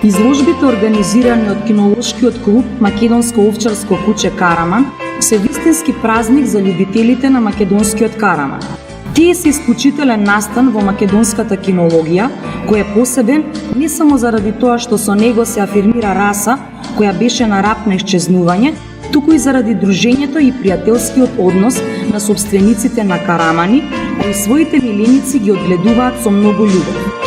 Изложбите организирани од кинолошкиот клуб Македонско овчарско куќе Караман се вистински празник за љубителите на македонскиот Караман. Тие се исклучителен настан во македонската кинологија, кој е посебен не само заради тоа што со него се афирмира раса која беше на рап на исчезнување, туку и заради дружењето и пријателскиот однос на собствениците на Карамани, кои своите миленици ги одгледуваат со многу љубов.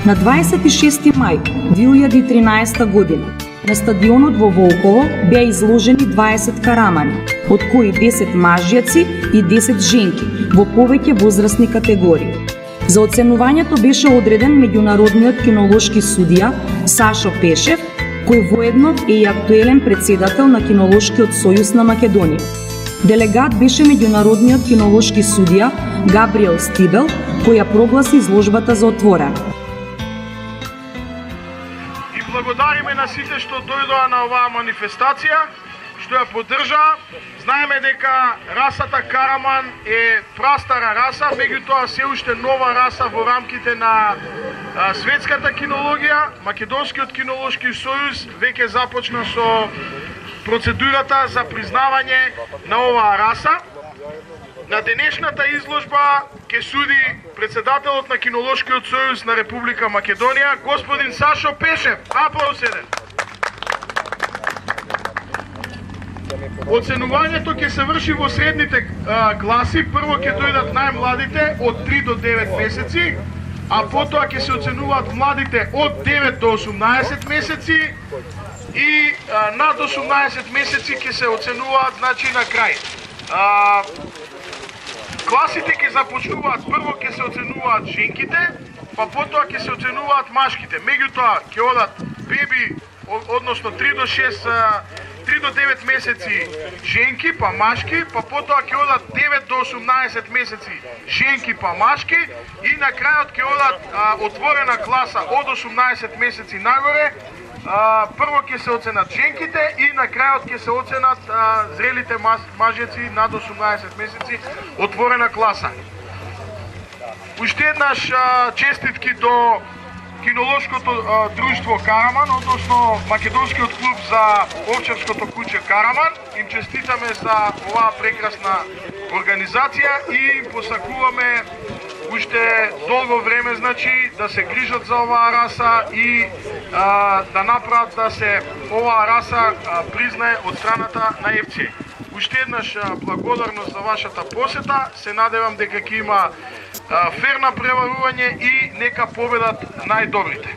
На 26 мај 2013 година на стадионот во Волково беа изложени 20 карамани, од кои 10 мажјаци и 10 женки во повеќе возрастни категории. За оценувањето беше одреден меѓународниот кинолошки судија Сашо Пешев, кој воедно е и актуелен председател на Кинолошкиот сојуз на Македонија. Делегат беше меѓународниот кинолошки судија Габриел Стибел, кој ја прогласи изложбата за отворена. Благодариме на сите што дојдоа на оваа манифестација, што ја поддржаа. Знаеме дека расата Караман е прастара раса, меѓутоа се уште нова раса во рамките на светската кинологија. Македонскиот кинолошки сојуз веќе започна со процедурата за признавање на оваа раса. На денешната изложба ќе суди председателот на Кинолошкиот сојуз на Република Македонија, господин Сашо Пешев. Аплауз еден. Оценувањето ќе се врши во средните класи. Прво ќе дојдат најмладите од 3 до 9 месеци, а потоа ќе се оценуваат младите од 9 до 18 месеци и над 18 месеци ќе се оценуваат, значи, на крај. Класите ќе започнуваат, прво ќе се оценуваат женките, па потоа ќе се оценуваат машките. Меѓутоа ќе одат беби, односно 3 до 9 месеци женки па машки, па потоа ќе одат 9 до 18 месеци женки па машки и на крајот ќе одат отворена класа од 18 месеци нагоре. Прво ќе се оценат женките и на крајот ќе се оценат зрелите мажеци над 18 месеци, отворена класа. Уште еднаш честитки до Кинолошкото друштво Караман, односно Македонскиот клуб за овчарското куќе Караман. Им честитаме за оваа прекрасна организација и им посакуваме уште долго време, значи, да се грижат за оваа раса и да направат да се оваа раса признае од страната на ФЦ. Уште еднаш благодарност за вашата посета. Се надевам дека ќе има фер напреварување и нека победат најдобрите.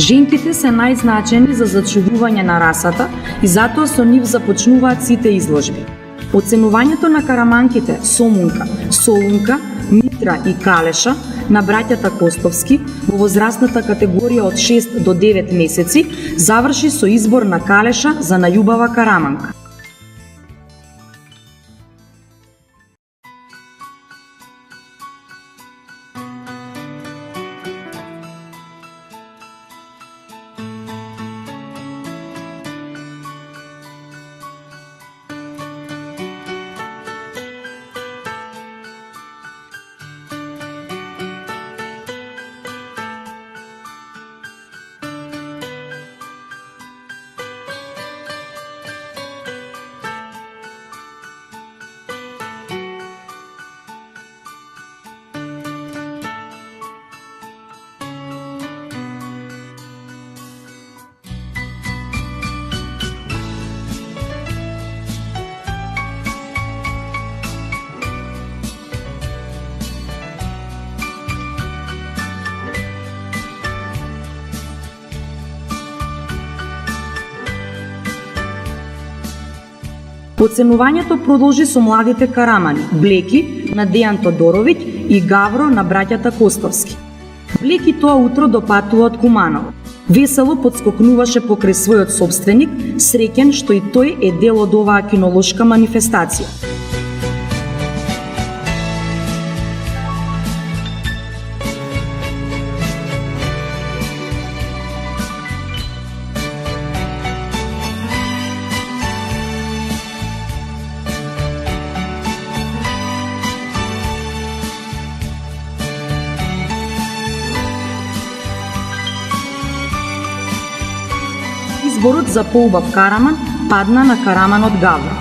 Женките се најзначени за зачувување на расата и затоа со нив започнуваат сите изложби. Оценувањето на караманките Сомунка, Солунка, Митра и Калеша на браќата Костовски во возрастната категорија од 6 до 9 месеци заврши со избор на Калеша за најубава караманка. Оценувањето продолжи со младите карамани Блеки на Дејан Тодоровиќ и Гавро на браќата Костовски. Блеки тоа утро допатува од Куманово. Весело подскокнуваше покрај својот собственик, среќен што и тој е дел од оваа кинолошка манифестација. Изборот за поубав караман падна на караманот Гавро.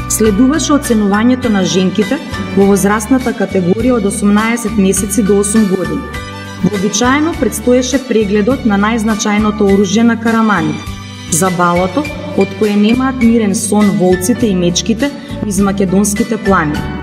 Следуваше оценувањето на женките во возрастната категорија од 18 месеци до 8 години. Вообичаено предстоеше прегледот на најзначајното оружје на караманите – забалото, од кое немаат мирен сон волците и мечките низ македонските планини.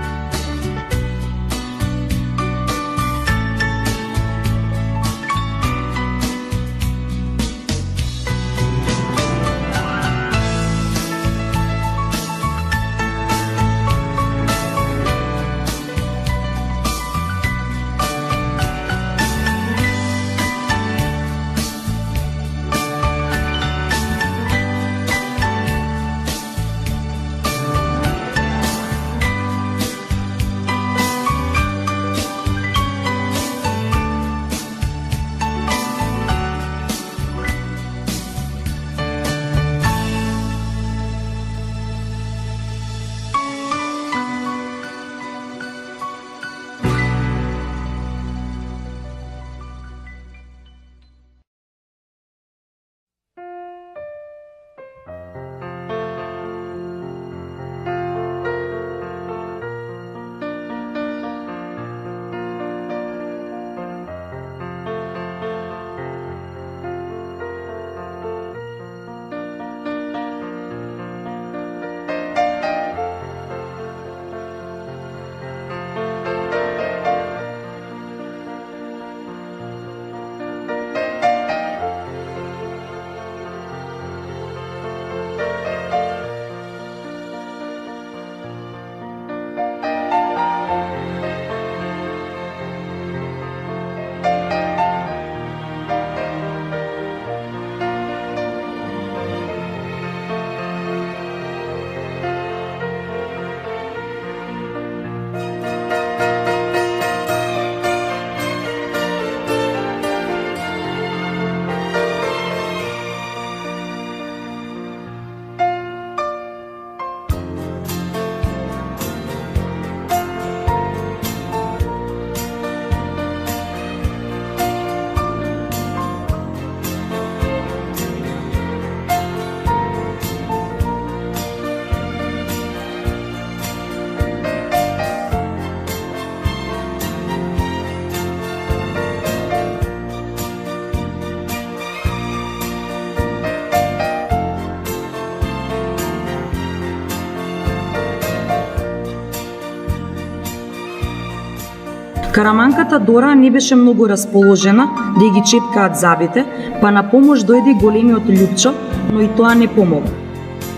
Караманката Дора не беше многу расположена да ги чепкаат забите, па на помош дојде големиот Љупчо, но и тоа не помогна.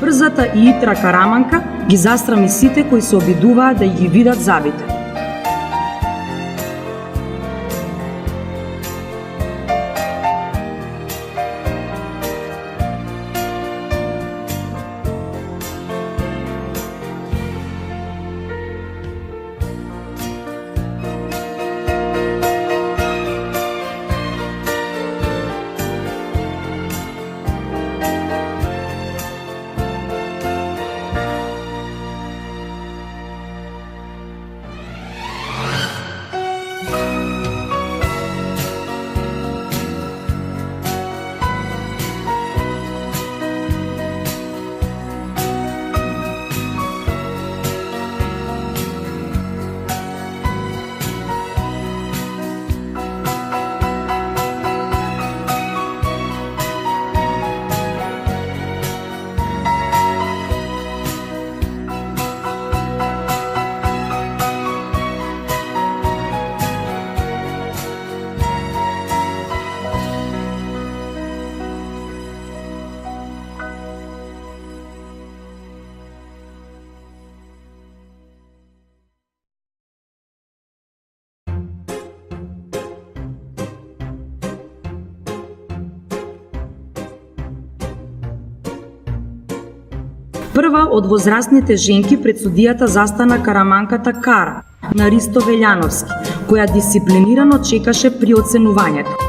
Брзата и итра Караманка ги застрами сите кои се обидуваа да ги видат забите. Прва од возрастните женки пред судијата застана Караманката Кара на Ристо Велјановски, која дисциплинирано чекаше при оценувањето.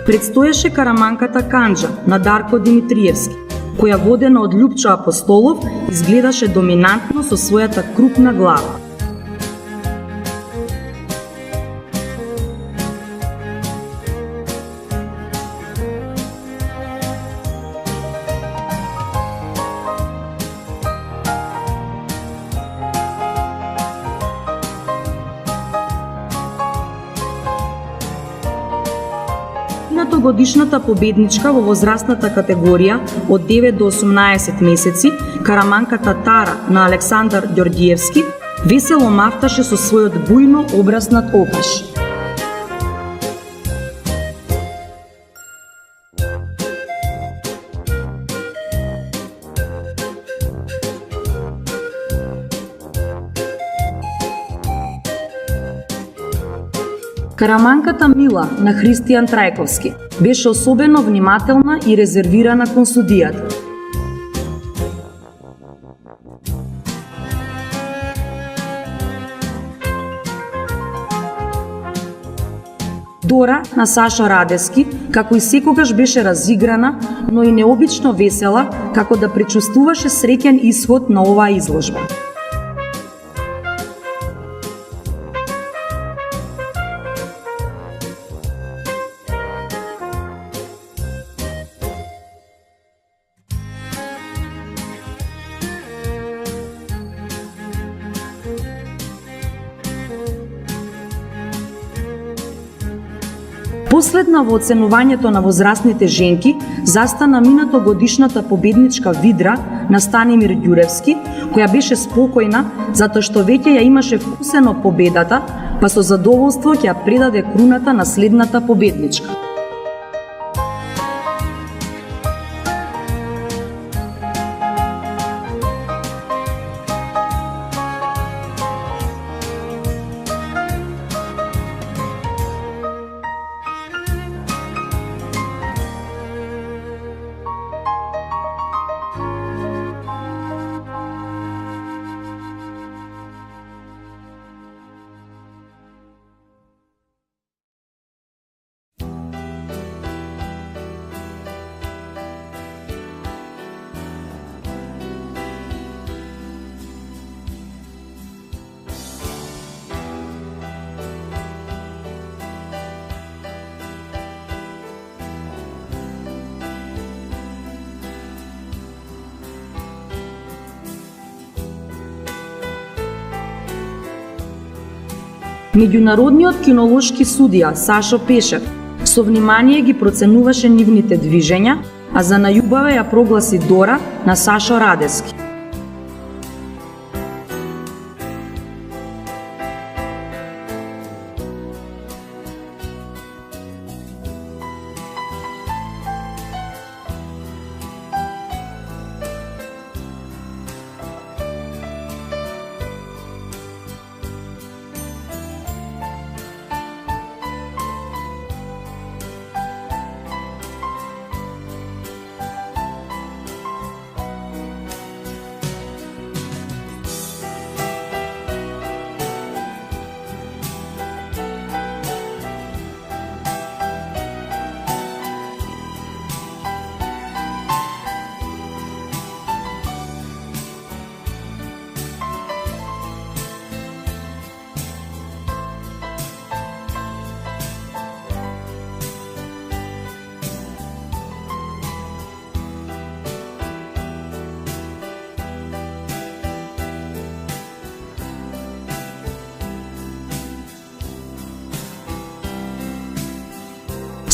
Предстоеше караманката Канџа на Дарко Димитриевски, која водена од Љупчо Апостолов изгледаше доминантно со својата крупна глава. Годишната победничка во возрастната категорија од 9 до 18 месеци, караманката Тара на Александар Ѓорѓиевски, весело мафташе со својот бујно обраснат опаш. Караманката Мила на Христијан Трајковски беше особено внимателна и резервирана кон судијата. Дора на Сашо Радески, како и секогаш беше разиграна, но и необично весела, како да пречувствуваше среќен исход на оваа изложба. Последна во оценувањето на возрастните женки застана минатогодишната победничка Видра на Станимир Ѓуревски, која беше спокојна затоа што веќе ја имаше вкусено победата, па со задоволство ќе ја предаде круната на следната победничка. Меѓународниот кинолошки судија Сашо Пешев со внимание ги проценуваше нивните движења, а за најубава ја прогласи Дора на Сашо Радески.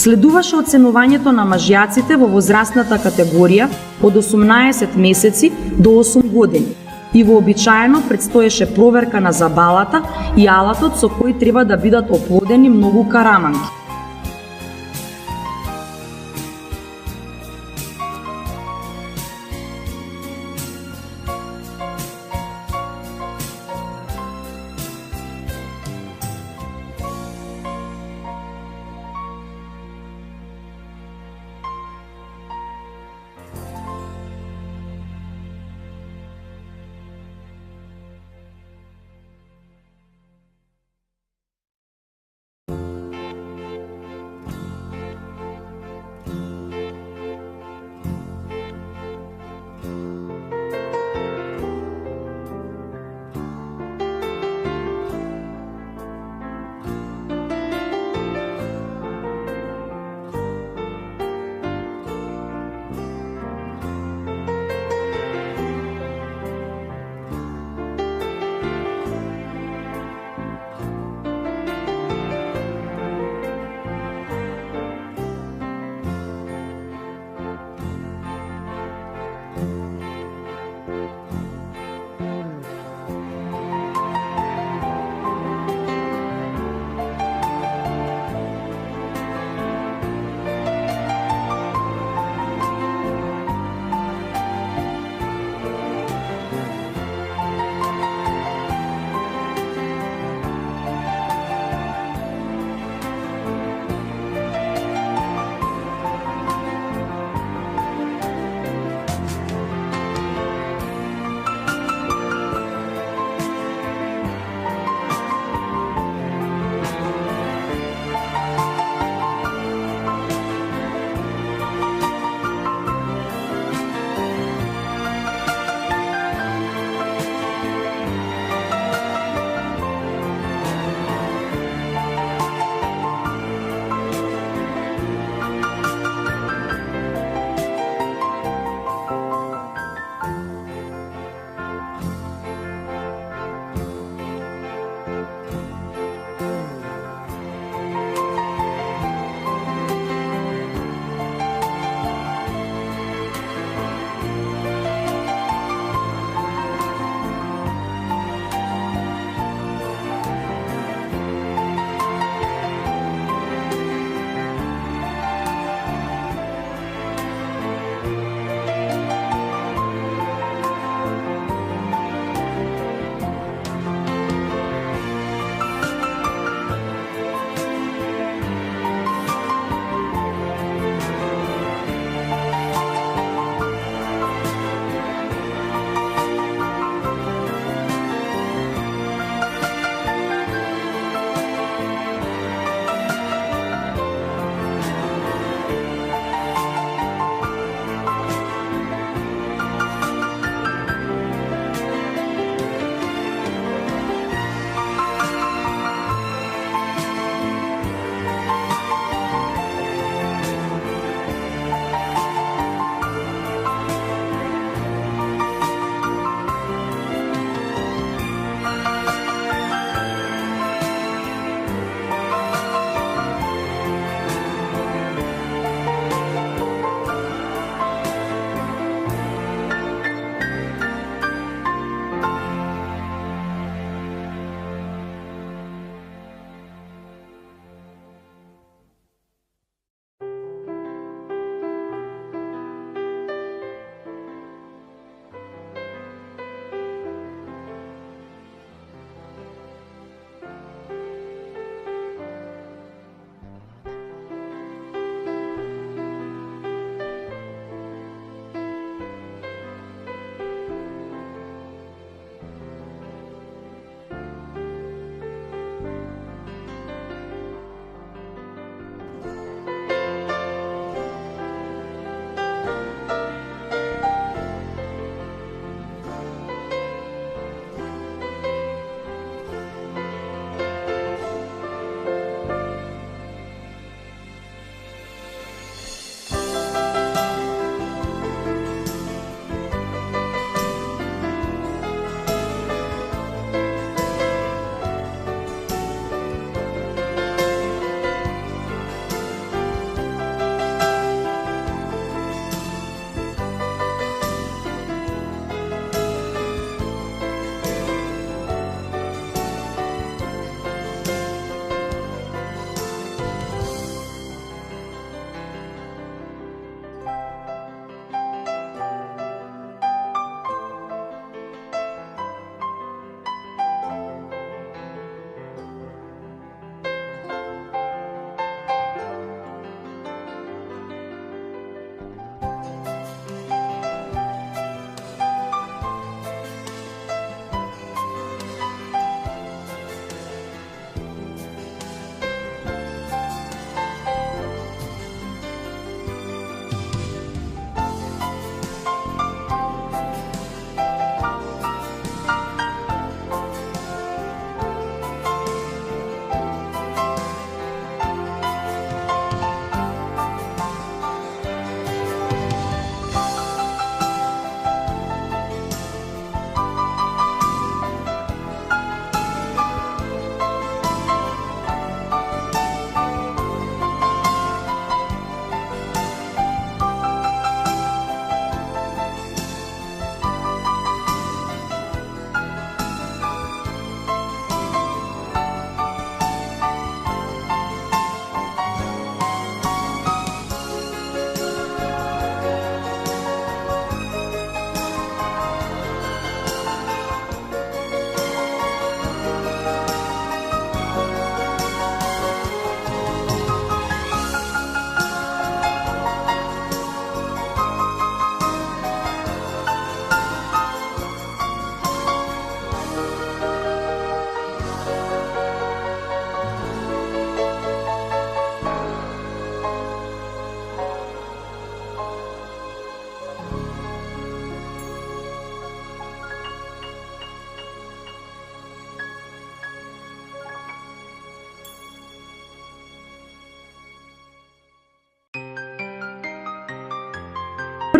Следуваше оценувањето на мажјаците во возрастната категорија од 18 месеци до 8 години и вообичаено предстоеше проверка на забалата и алатот со кој треба да бидат оплодени многу караманки.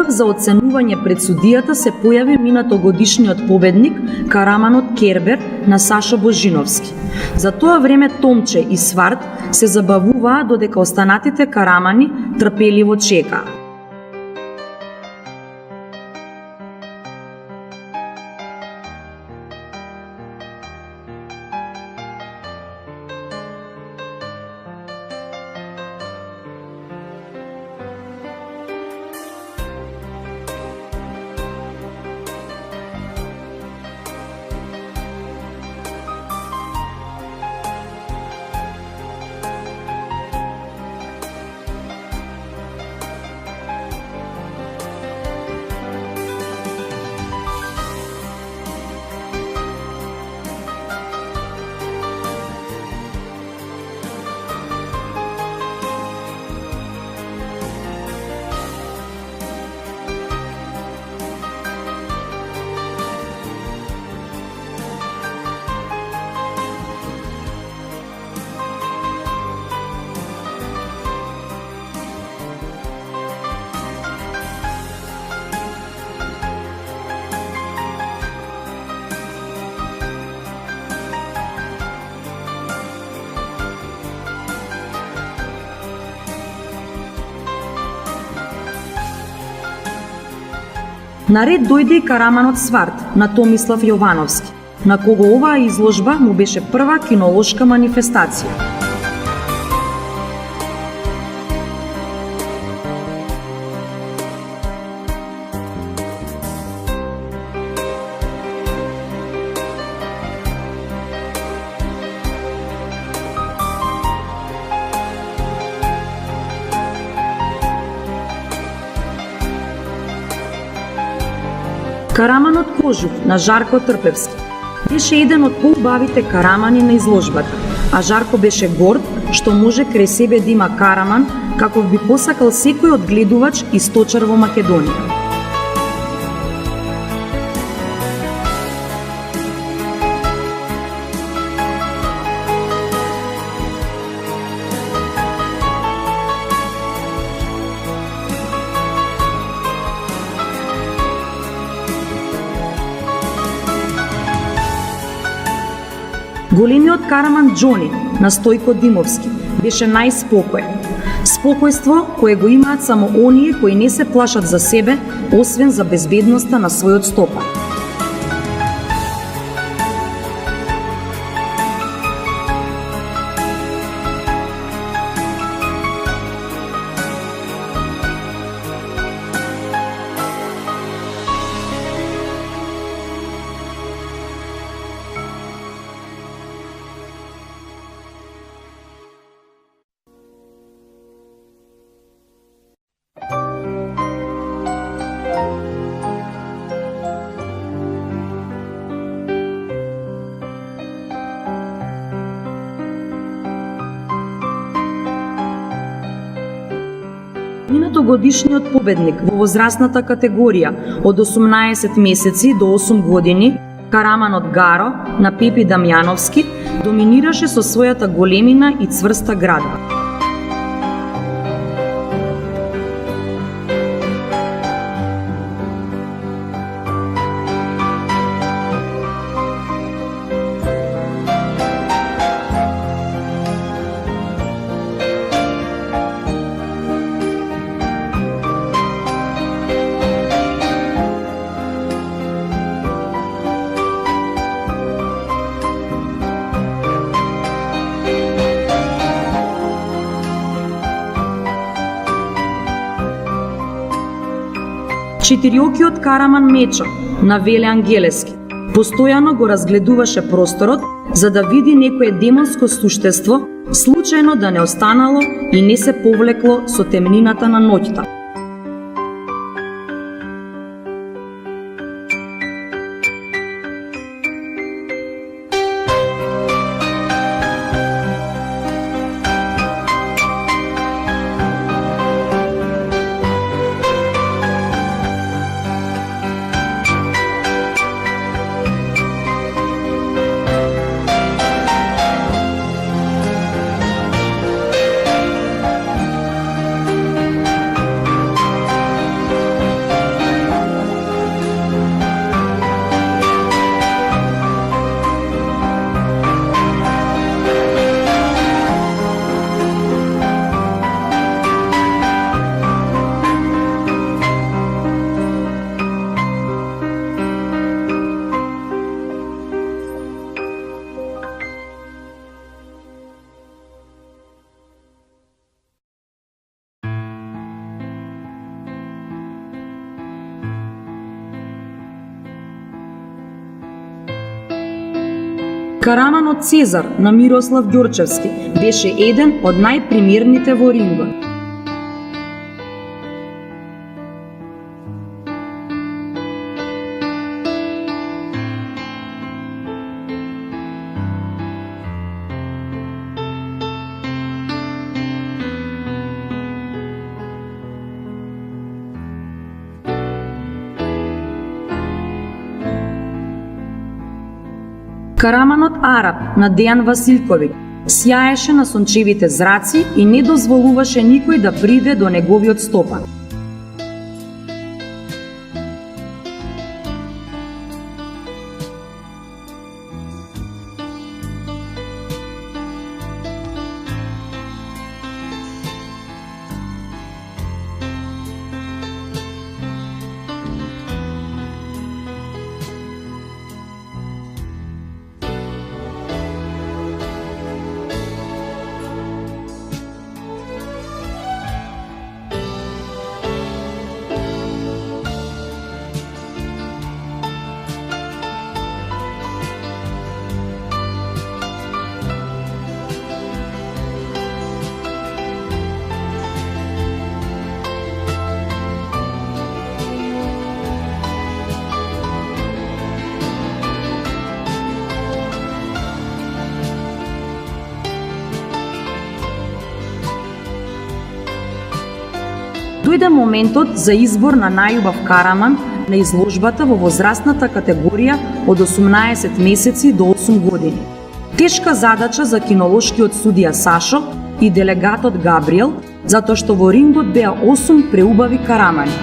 прв за оценување пред судијата се појави минатогодишниот победник Караманот Кербер на Сашо Божиновски. За тоа време Томче и Сварт се забавуваа додека останатите карамани трпеливо чекаа. Наред дојде и Караманот Сварт на Томислав Јовановски, на кого оваа изложба му беше прва кинолошка манифестација. Караманот Кожух на Жарко Трпевски беше еден од поубавите карамани на изложбата, а Жарко беше горд што може крај себе да има караман каков би посакал секој од гледувач и сточар во Македонија. Големиот караман Џони на Стојко Димовски беше најспокоен. Спокојство кое го имаат само оние кои не се плашат за себе, освен за безбедноста на својот стопан. Минатогодишниот победник во возрастната категорија од 18 месеци до 8 години, Караманот Гаро на Пепи Дамјановски, доминираше со својата големина и цврста градба. Четириокиот караман Мечо на Веле Ангелески постојано го разгледуваше просторот за да види некое демонско суштество, случајно да не останало и не се повлекло со темнината на ноќта. Караманот Цезар на Мирослав Ѓорчевски беше еден од најпримерните во рингот. Караманот Араб на Дејан Василковиќ сјаеше на сончевите зраци и не дозволуваше никој да приде до неговиот стопан. Дојде моментот за избор на најубав караман на изложбата во возрастната категорија од 18 месеци до 8 години. Тешка задача за кинолошкиот судија Сашо и делегатот Габриел, затоа што во рингот беа 8 преубави карамани.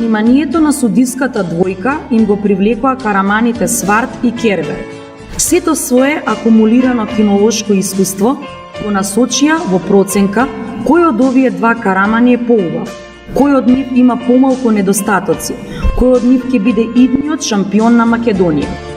Вниманието на судиската двојка им го привлекоа караманите Сварт и Кервер. Сето свое акумулирано кинолошко искуство го насочија во проценка кој од овие два карамани е поубав, кој од нив има помалку недостатоци, кој од нив ќе биде идниот шампион на Македонија.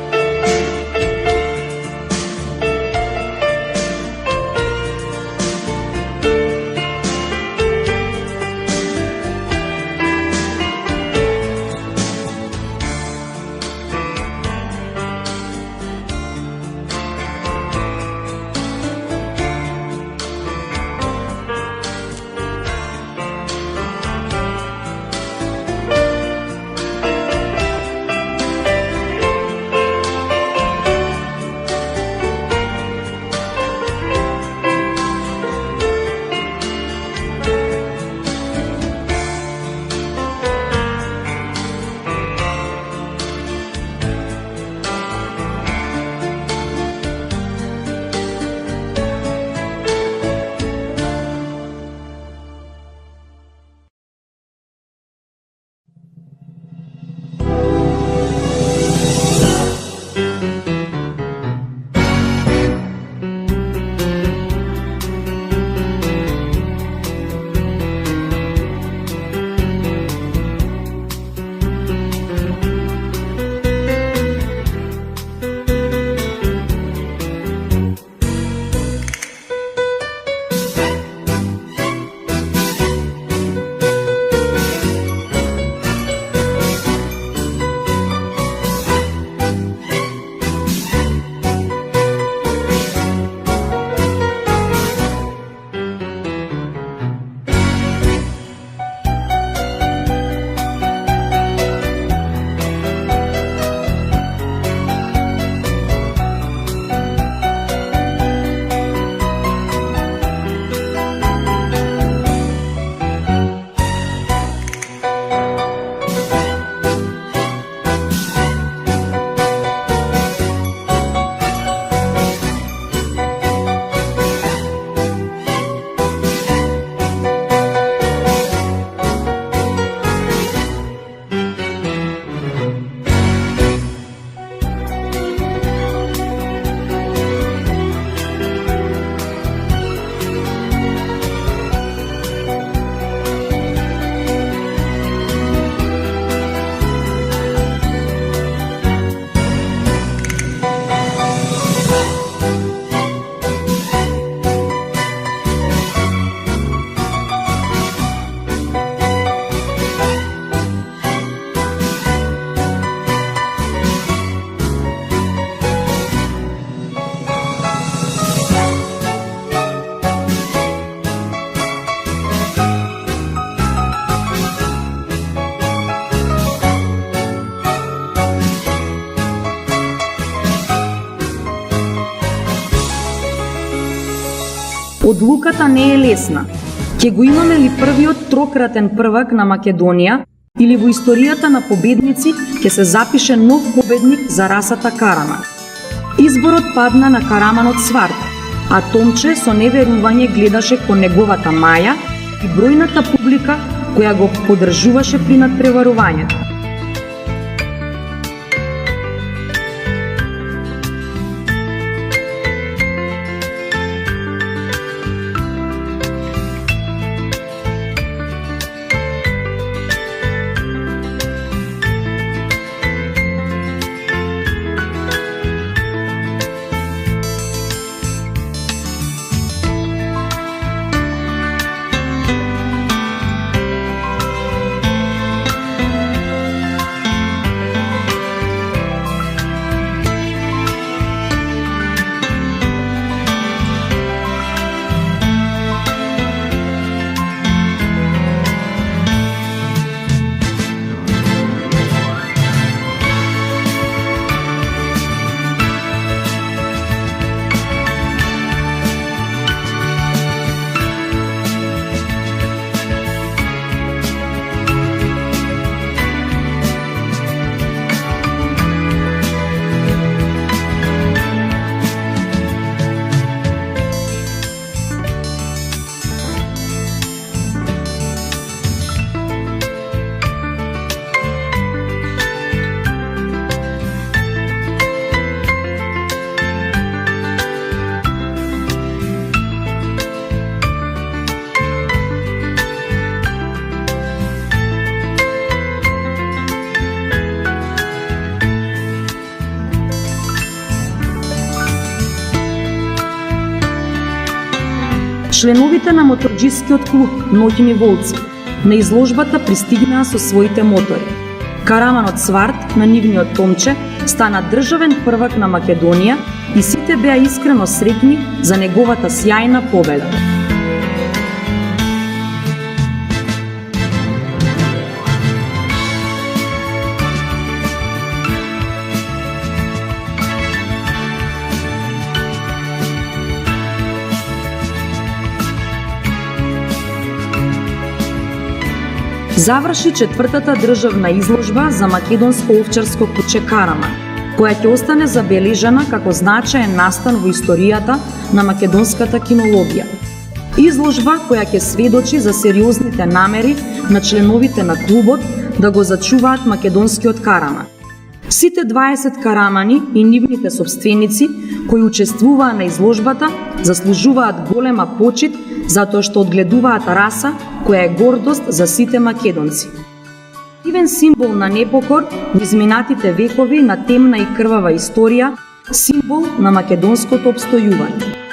Одлуката не е лесна. Ќе го имаме ли првиот трократен првак на Македонија или во историјата на победници ќе се запише нов победник за расата Караман? Изборот падна на Караманот Сварт, а Томче со неверување гледаше кон неговата маја и бројната публика која го поддржуваше при надпреварувањето. Членовите на моторџискиот клуб Ноќни волци на изложбата пристигнаа со своите мотори. Караманот Сварт на нивниот Томче стана државен првак на Македонија и сите беа искрено среќни за неговата сјајна победа. Заврши четвртата државна изложба за македонско овчарско куче Караман, која ќе остане забележана како значаен настан во историјата на македонската кинологија. Изложба која ќе сведочи за сериозните намери на членовите на клубот да го зачуваат македонскиот Караман. Сите 20 карамани и нивните собственици кои учествуваа на изложбата заслужуваат голема почит затоа што одгледуваат раса која е гордост за сите македонци. Дивен символ на непокор во изминатите векови на темна и крвава историја, символ на македонското опстојување.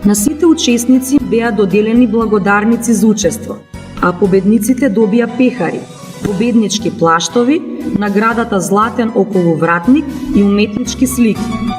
На сите учесници беа доделени благодарници за учество, а победниците добија пехари, победнички плаштови, наградата златен околувратник и уметнички слики.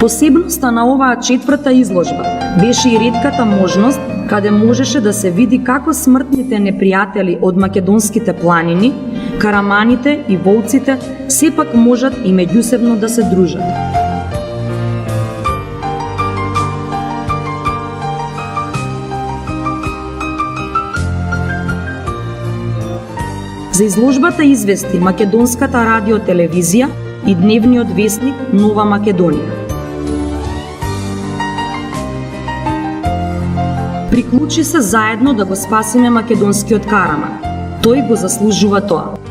Посебноста на оваа четврта изложба беше и ретката можност каде можеше да се види како смртните непријатели од македонските планини, караманите и волците сепак можат и меѓусебно да се дружат. За изложбата извести Македонската радиотелевизија и дневниот весник Нова Македонија. Приклучи се заедно да го спасиме македонскиот Караман. Тој го заслужува тоа.